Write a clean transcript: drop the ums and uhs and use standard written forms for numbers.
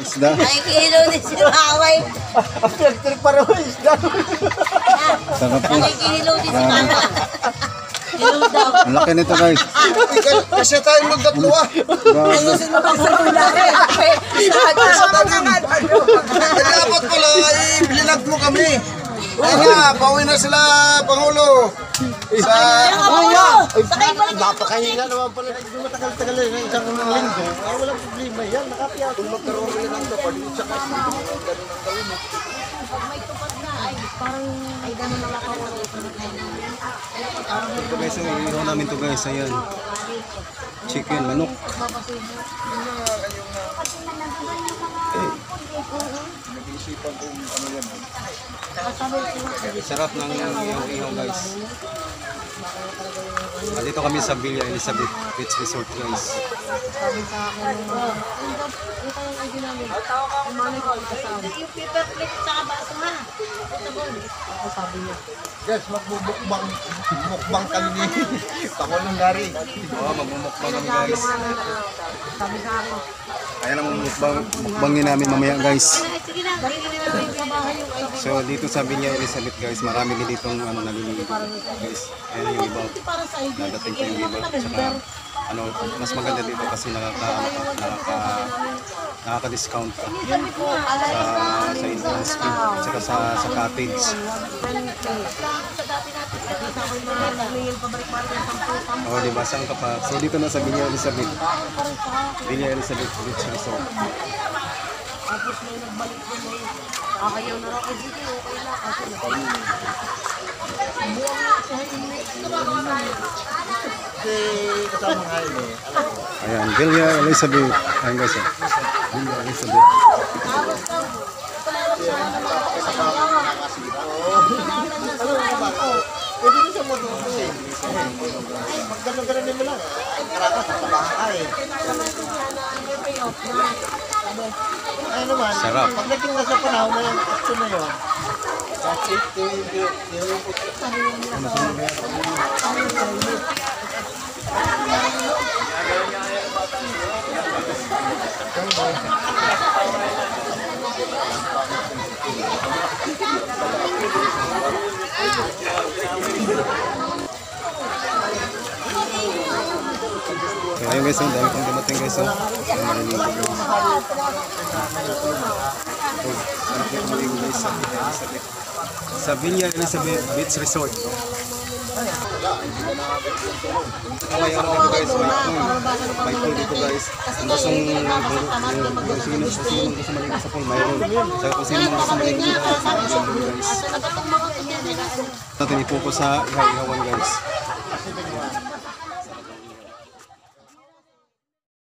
Isda. Ay, kilo din si Maway. Electric pa rin isda. Sarap po. Ay, kilo din si Mama. Kilo daw. Ang laki nito guys. Kasi tayo magdatlo ah. Ayusin mo pa sa tulari. Dapat pala, i-vlog mo kami. Ay nga, pauwi na sila, Pangulo. Sa... Sakay balik. Napakahinga naman pala. Hindi matagal-tagal na isang linggo. Ay, walang problema yan. Nakapiyat. Kung magkaroon rin ng tupad, sa kasi ganun ang gawin mo. Pag may tupad na, ay parang ay gano'n na lang ako. Ito guys, ang ihaw namin to guys. Ayan. Chicken, manok. Nag-iisipan kung ano yan. Sarap ng ihaw guys. Dito kami sa Villa Elizabeth Beach Resort guys. Yung paper plate sa baso ha. Guys, magbubukbang kami ni Pangulong Gary. Oo, magmumukbang kami guys. Ayan ang mukbangin namin mamaya guys. Sige na, balik na namin sa bahay yung ID. So dito sa Villa Elizabeth guys, marami din ditong naliligo guys. Ayan yung iba. Para sa ID. Nadating pa yung iba. Saka mas maganda dito kasi nakaka-discount ka sa entrance fee saka sa cottage. Oh, di ba? Saan ka pa? So dito na sa Villa Elizabeth. Villa Elizabeth Beach Resort. Tapos may nagbalik ko may ayaw na ako dito. Okay lang. Kasi buwang na Kasama nga yun eh. Ayan, Villa Elizabeth. Ayan guys. Villa Elizabeth. Pwede nyo siya motor kasi. Pag gano'n-gano'n mo lang. Karakas sa bahay. Ay naman, Sarap. pagdating na sa panahon na yung action na yun, that's it. Kaya ayun guys, ang dami kong dumating guys. Ang maliligo guys. Sa Villa Elizabeth Beach Resort. Ngayon dito guys, may pool dito guys. Kung sino gusto maligo sa pool, mayroon. Saka kung sino gusto maligo sa pool guys. Natin ipo ko sa ihaw-ihawan guys.